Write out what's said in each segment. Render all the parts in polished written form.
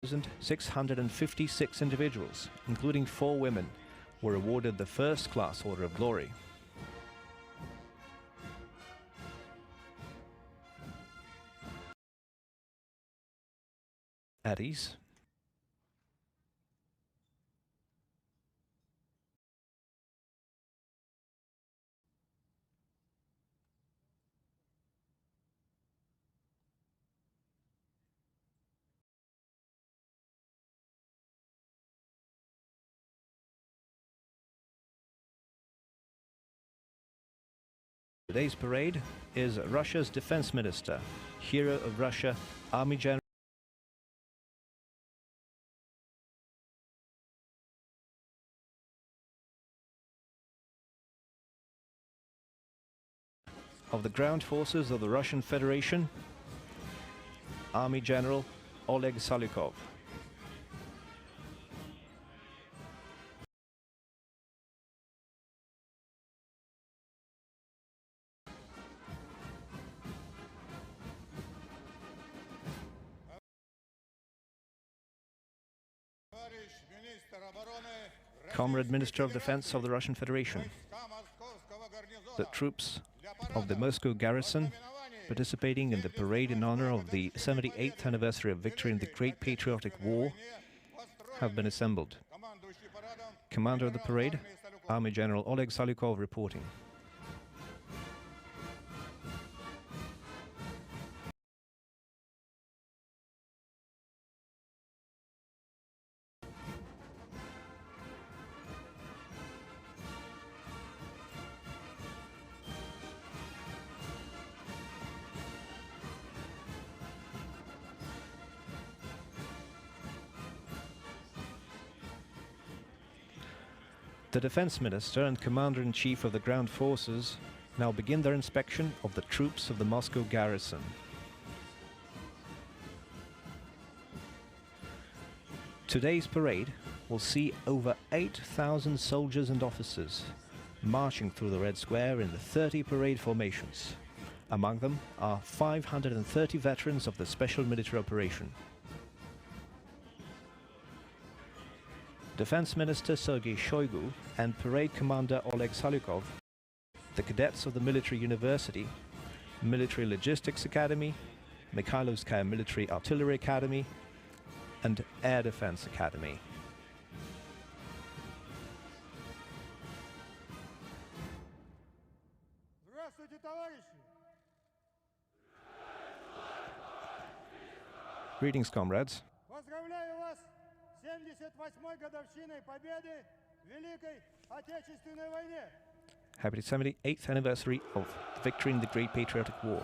656 individuals, including 4 women, were awarded the First-Class Order of Glory. At ease. Today's parade is Russia's Defense Minister, Hero of Russia, Army General of the Ground Forces of the Russian Federation, Army General Oleg Salyukov. Comrade Minister of Defense of the Russian Federation, the troops of the Moscow garrison participating in the parade in honor of the 78th anniversary of victory in the Great Patriotic War have been assembled. Commander of the parade, Army General Oleg Salyukov reporting. The Defense Minister and Commander-in-Chief of the Ground Forces now begin their inspection of the troops of the Moscow garrison. Today's parade will see over 8,000 soldiers and officers marching through the Red Square in the 30 parade formations. Among them are 530 veterans of the special military operation. Defense Minister Sergei Shoigu and Parade Commander Oleg Salyukov, the cadets of the Military University, Military Logistics Academy, Mikhailovskaya Military Artillery Academy, and Air Defense Academy. Greetings, comrades. Happy 78th anniversary of the victory in the Great Patriotic War.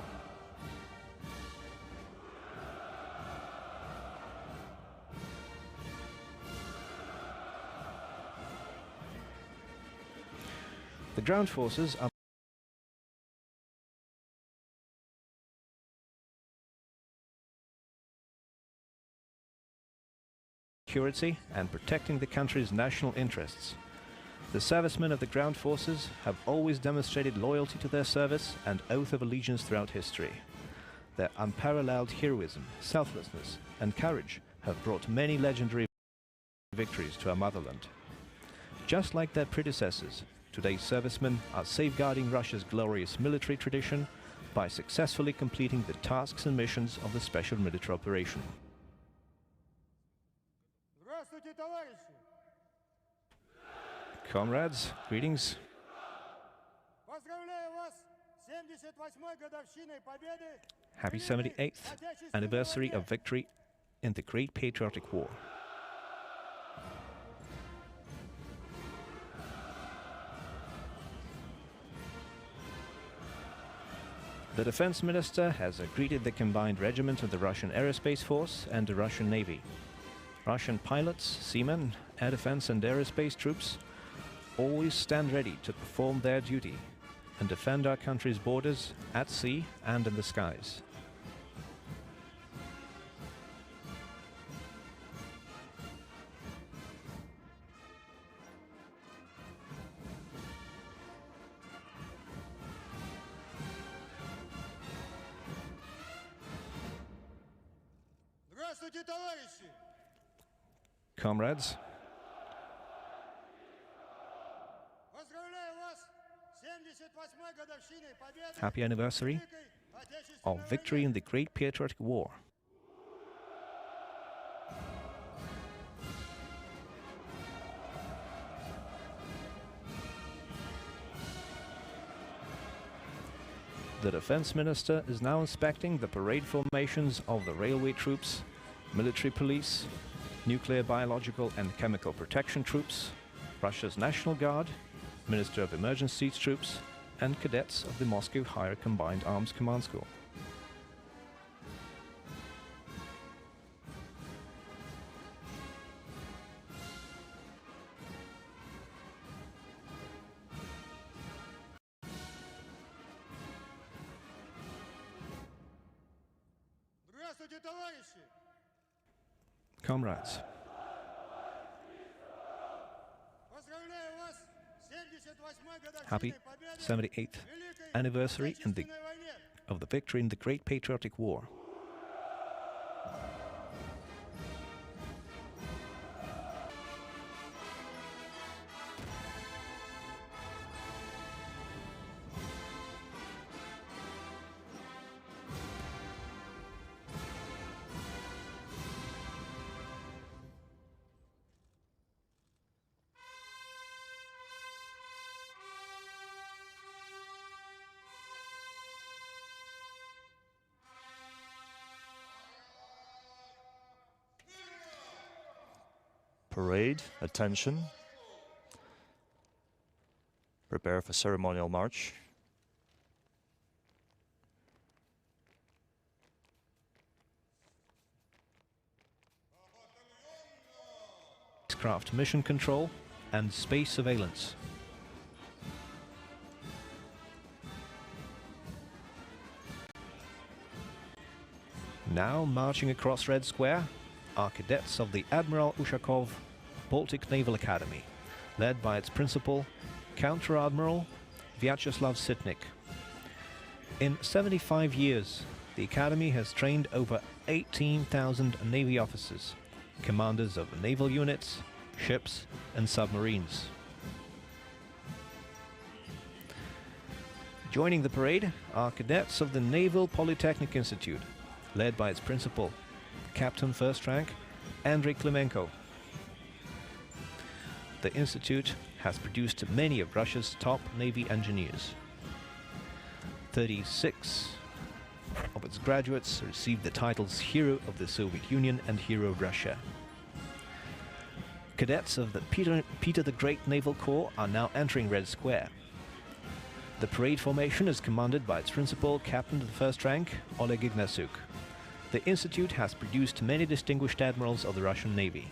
The ground forces are security and protecting the country's national interests. The servicemen of the ground forces have always demonstrated loyalty to their service and oath of allegiance throughout history. Their unparalleled heroism, selflessness, and courage have brought many legendary victories to our motherland. Just like their predecessors, today's servicemen are safeguarding Russia's glorious military tradition by successfully completing the tasks and missions of the special military operation. Comrades, greetings. Happy 78th anniversary of victory in the Great Patriotic War. The Defense Minister has greeted the combined regiment of the Russian Aerospace Force and the Russian Navy. Russian pilots, seamen, air defense and aerospace troops always stand ready to perform their duty and defend our country's borders at sea and in the skies. Comrades, happy anniversary of victory in the Great Patriotic War. The Defense Minister is now inspecting the parade formations of the railway troops, military police, nuclear, biological and chemical protection troops, Russia's National Guard, Minister of Emergencies troops, and cadets of the Moscow Higher Combined Arms Command School. Comrades, happy 78th anniversary of the victory in the Great Patriotic War. Parade, attention. Prepare for ceremonial march. Spacecraft mission control and space surveillance. Now marching across Red Square are cadets of the Admiral Ushakov Baltic Naval Academy, led by its principal, Counter-Admiral Vyacheslav Sitnik. In 75 years, the Academy has trained over 18,000 Navy officers, commanders of naval units, ships and submarines. Joining the parade are cadets of the Naval Polytechnic Institute, led by its principal, Captain First Rank Andrei Klimenko. The institute has produced many of Russia's top Navy engineers. 36 of its graduates received the titles Hero of the Soviet Union and Hero of Russia. Cadets of the Peter the Great Naval Corps are now entering Red Square. The parade formation is commanded by its principal, Captain of the First Rank Oleg Ignasuk. The institute has produced many distinguished admirals of the Russian Navy.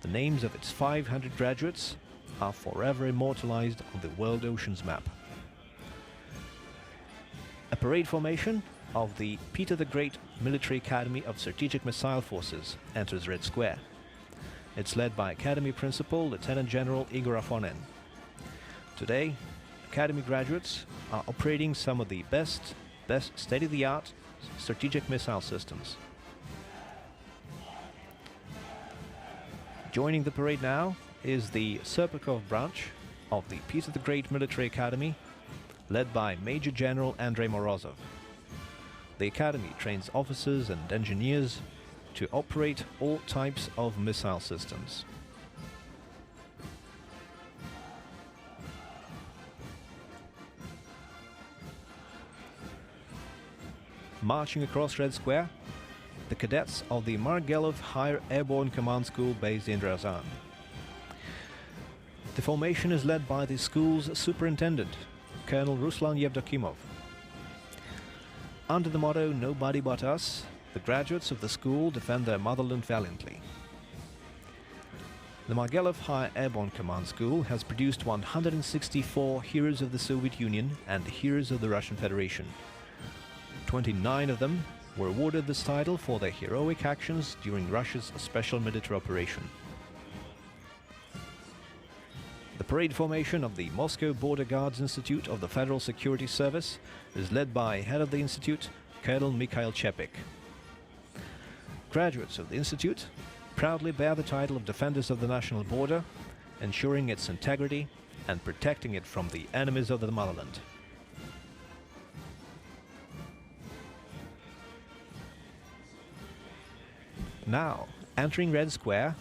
The names of its 500 graduates are forever immortalized on the world oceans map. A parade formation of the Peter the Great Military Academy of Strategic Missile Forces enters Red Square. It's led by Academy Principal Lieutenant General Igor Afonin. Today, Academy graduates are operating some of the best state-of-the-art strategic missile systems. Joining the parade now is the Serpukhov branch of the Peter the Great Military Academy, led by Major General Andrei Morozov. The Academy trains officers and engineers to operate all types of missile systems. Marching across Red Square, the cadets of the Margelov Higher Airborne Command School based in Ryazan. The formation is led by the school's superintendent, Colonel Ruslan Yevdokimov. Under the motto, "Nobody but us," the graduates of the school defend their motherland valiantly. The Margelov Higher Airborne Command School has produced 164 heroes of the Soviet Union and heroes of the Russian Federation. 29 of them were awarded this title for their heroic actions during Russia's special military operation. The parade formation of the Moscow Border Guards Institute of the Federal Security Service is led by head of the institute, Colonel Mikhail Chepik. Graduates of the institute proudly bear the title of Defenders of the National Border, ensuring its integrity and protecting it from the enemies of the motherland. Now, entering Red Square,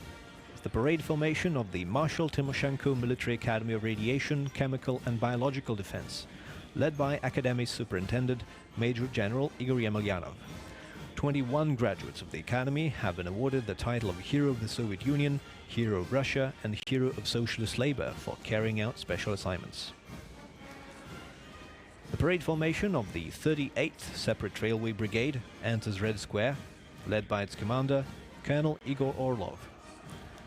is the parade formation of the Marshal Timoshenko Military Academy of Radiation, Chemical and Biological Defense, led by Academy Superintendent Major General Igor Yemelyanov. 21 graduates of the Academy have been awarded the title of Hero of the Soviet Union, Hero of Russia and Hero of Socialist Labor for carrying out special assignments. The parade formation of the 38th Separate Railway Brigade enters Red Square, led by its commander, Colonel Igor Orlov.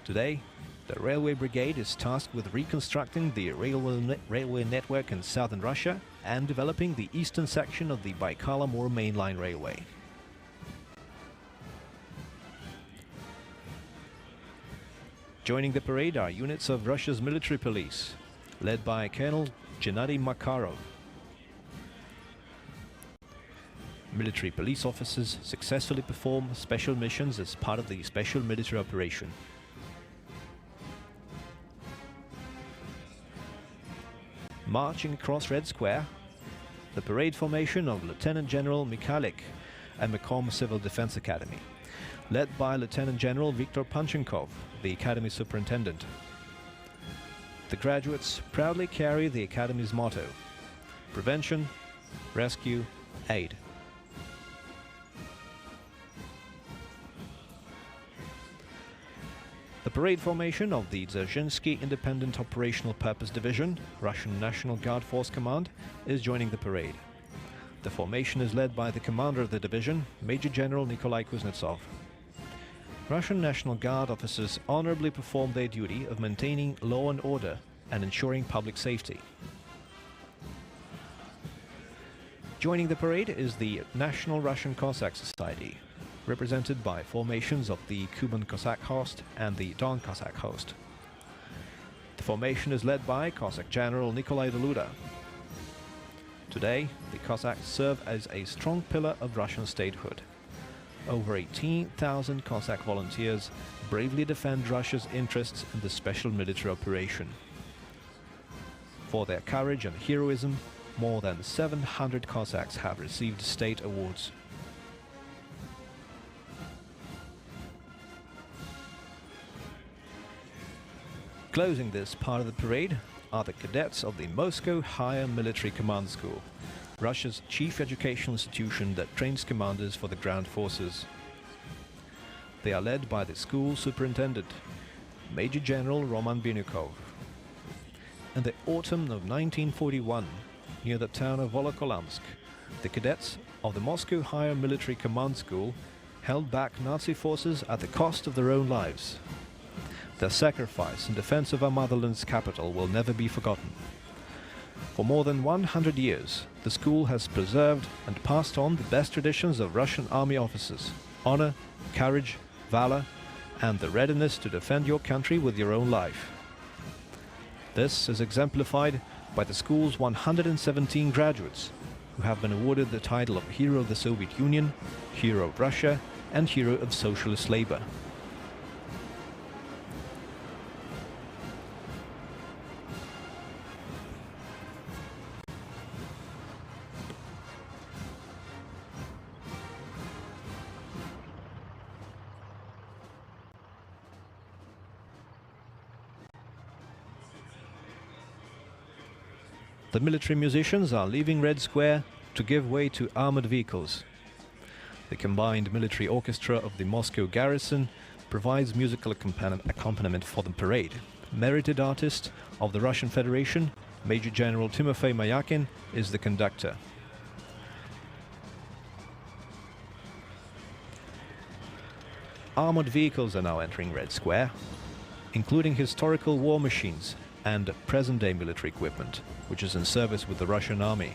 Today, the Railway Brigade is tasked with reconstructing the railway network in southern Russia and developing the eastern section of the Baikal-Amur mainline railway. Joining the parade are units of Russia's military police, led by Colonel Gennady Makarov. Military police officers successfully perform special missions as part of the special military operation. Marching across Red Square, the parade formation of Lieutenant General Mikhalik and Macomb Civil Defense Academy, led by Lieutenant General Viktor Panchenkov, the Academy Superintendent. The graduates proudly carry the Academy's motto: Prevention, Rescue, Aid. The parade formation of the Dzerzhinsky Independent Operational Purpose Division, Russian National Guard Force Command, is joining the parade. The formation is led by the commander of the division, Major General Nikolai Kuznetsov. Russian National Guard officers honorably perform their duty of maintaining law and order and ensuring public safety. Joining the parade is the National Russian Cossack Society, represented by formations of the Kuban Cossack Host and the Don Cossack Host. The formation is led by Cossack General Nikolai Deluda. Today, the Cossacks serve as a strong pillar of Russian statehood. Over 18,000 Cossack volunteers bravely defend Russia's interests in the special military operation. For their courage and heroism, more than 700 Cossacks have received state awards. Closing this part of the parade are the cadets of the Moscow Higher Military Command School, Russia's chief educational institution that trains commanders for the ground forces. They are led by the school superintendent, Major General Roman Binukov. In the autumn of 1941, near the town of Volokolamsk, the cadets of the Moscow Higher Military Command School held back Nazi forces at the cost of their own lives. Their sacrifice in defense of our motherland's capital will never be forgotten. For more than 100 years, the school has preserved and passed on the best traditions of Russian army officers: honor, courage, valor, and the readiness to defend your country with your own life. This is exemplified by the school's 117 graduates, who have been awarded the title of Hero of the Soviet Union, Hero of Russia, and Hero of Socialist Labor. The military musicians are leaving Red Square to give way to armored vehicles. The combined military orchestra of the Moscow garrison provides musical accompaniment for the parade. Merited artist of the Russian Federation, Major General Timofey Mayakin, is the conductor. Armored vehicles are now entering Red Square, including historical war machines and present-day military equipment, which is in service with the Russian army.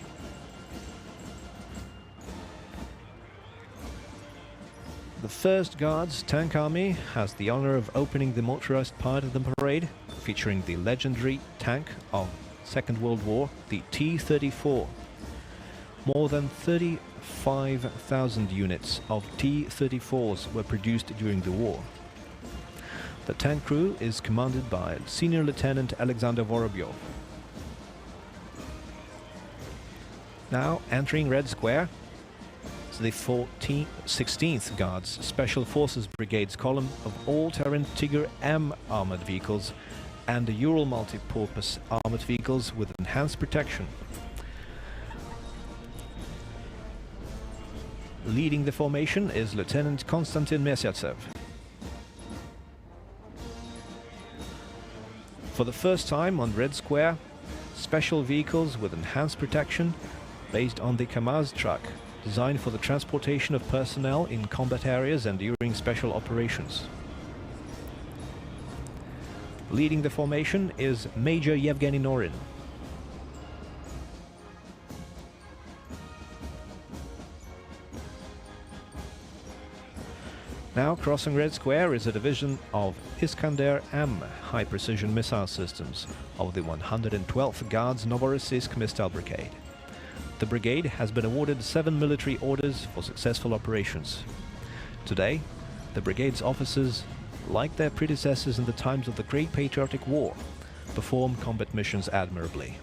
The 1st Guards Tank Army has the honor of opening the motorized part of the parade, featuring the legendary tank of Second World War, the T-34. More than 35,000 units of T-34s were produced during the war. The tank crew is commanded by Senior Lieutenant Alexander Vorobyov. Now entering Red Square is the 16th Guards Special Forces Brigade's column of all-terrain Tiger M armored vehicles and the Ural multi-purpose armored vehicles with enhanced protection. Leading the formation is Lieutenant Konstantin Mesyatsev. For the first time on Red Square, special vehicles with enhanced protection based on the Kamaz truck, designed for the transportation of personnel in combat areas and during special operations. Leading the formation is Major Yevgeny Norin. Now crossing Red Square is a division of Iskander-M high-precision missile systems of the 112th Guards Novorossiysk Missile Brigade. The brigade has been awarded 7 military orders for successful operations. Today, the brigade's officers, like their predecessors in the times of the Great Patriotic War, perform combat missions admirably.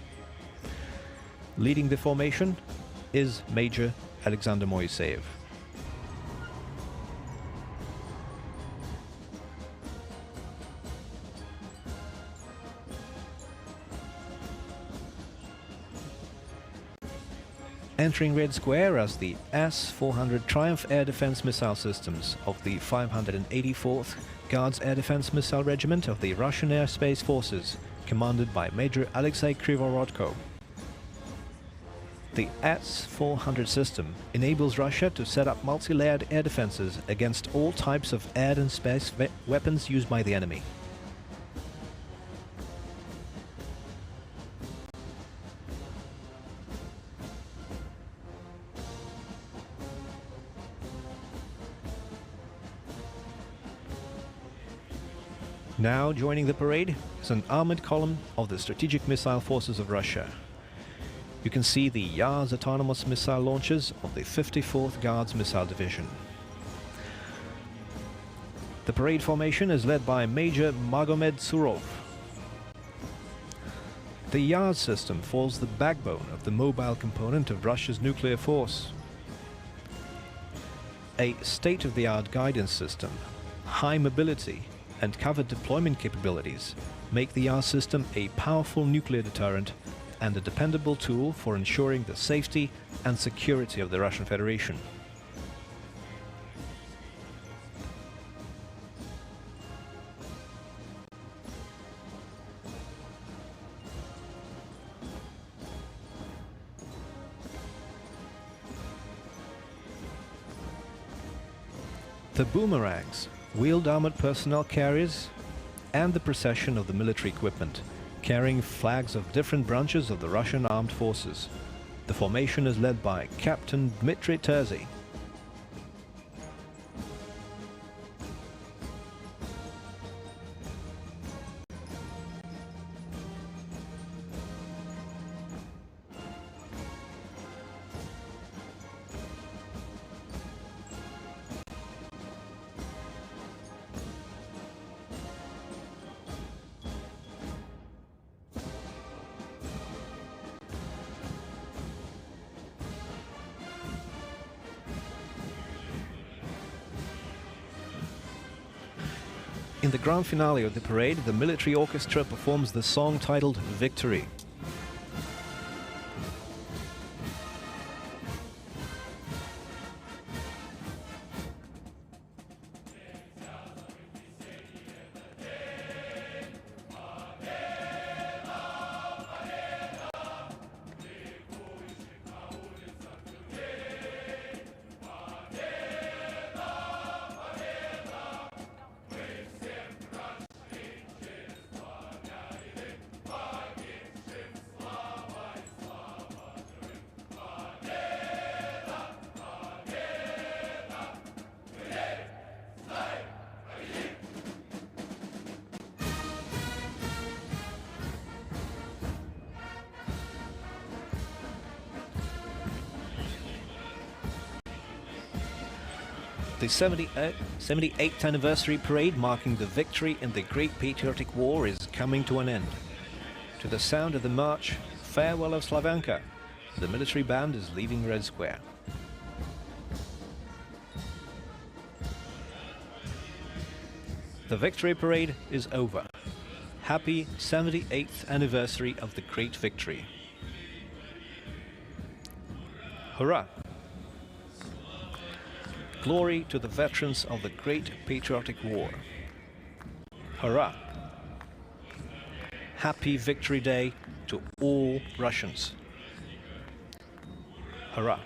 Leading the formation is Major Alexander Moiseyev. Entering Red Square as the S-400 Triumph Air Defense Missile Systems of the 584th Guards Air Defense Missile Regiment of the Russian Airspace Forces, commanded by Major Alexei Krivorodko. The S-400 system enables Russia to set up multi-layered air defenses against all types of air and space weapons used by the enemy. Now joining the parade is an armored column of the Strategic Missile Forces of Russia. You can see the Yars autonomous missile launchers of the 54th Guards Missile Division. The parade formation is led by Major Magomed Surov. The Yars system forms the backbone of the mobile component of Russia's nuclear force. A state-of-the-art guidance system, high mobility, and covered deployment capabilities make the Yars system a powerful nuclear deterrent and a dependable tool for ensuring the safety and security of the Russian Federation. The boomerangs, wheeled armored personnel carriers, and the procession of the military equipment, carrying flags of different branches of the Russian armed forces. The formation is led by Captain Dmitry Terzy. In the grand finale of the parade, the military orchestra performs the song titled Victory. The 78th anniversary parade marking the victory in the Great Patriotic War is coming to an end. To the sound of the march, Farewell of Slavanka, the military band is leaving Red Square. The victory parade is over. Happy 78th anniversary of the great victory. Hurrah! Glory to the veterans of the Great Patriotic War. Hurrah! Happy Victory Day to all Russians. Hurrah!